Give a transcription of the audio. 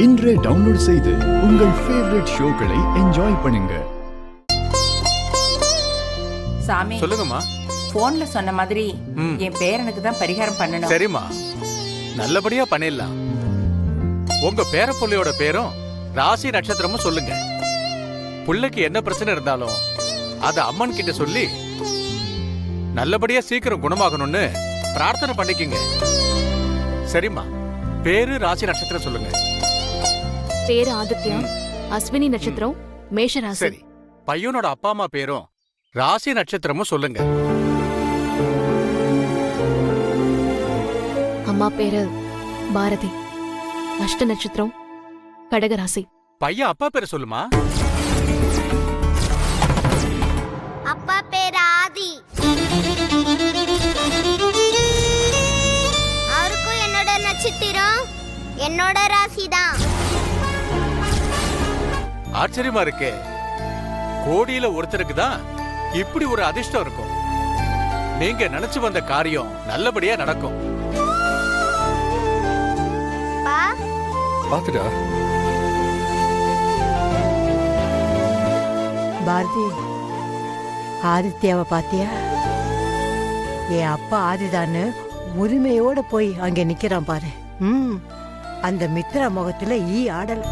இன்றே டவுன்லோட் செய்து உங்கள் ஃபேவரட் ஷோக்களை என்ஜாய் பண்ணுங்க. சாமி சொல்லுங்கம்மா. போன்ல சொன்ன மாதிரி என் பேரனுக்கு தான் பரிகாரம் பண்ணணும். சரிம்மா, நல்லபடியா பண்ணிடலாம். உங்க பேர புள்ளையோட பேரும் ராசி நட்சத்திரமும் சொல்லுங்க. புள்ளைக்கு என்ன பிரச்சனை இருந்தாலும் அத அம்மன் கிட்ட சொல்லி நல்லபடியா சீக்கிரம் குணமாகணும்னு பிரார்த்தனை பண்ணிக்கங்க. சரிம்மா, பேரு ராசி நட்சத்திரம் சொல்லுங்க. பேரு ஆதித்யா, அஸ்வினி நட்சத்திரம், மேஷ ராசி. சரி, பையனோட அப்பா அம்மா பேரும் ராசி நட்சத்திரமும் சொல்லுங்க. அம்மா பேரு பாரதி, அஷ்ட நட்சத்திரம், கடகராசி. பையன் அப்பா பேரை சொல்லுமா. அப்பா பேர் ஆதி. அவருக்கும் என்னோட நட்சத்திரம் என்னோட ராசி தான். ஆச்சரியமா இருக்கே, கோடியில ஒருத்தருக்கு தான் இப்படி ஒரு அதிர்ஷ்டம் இருக்கும். நீங்க நினைச்சு வந்த காரியம் நல்லபடியா நடக்கும். பாத்துடா பாரதி, ஆதித்யாவை பாத்தியா? என் அப்பா ஆதிதான்னு உரிமையோட போய் அங்க நிக்கிறான் பாரு. அந்த மித்ரா முகத்துல ஈ ஆடல்.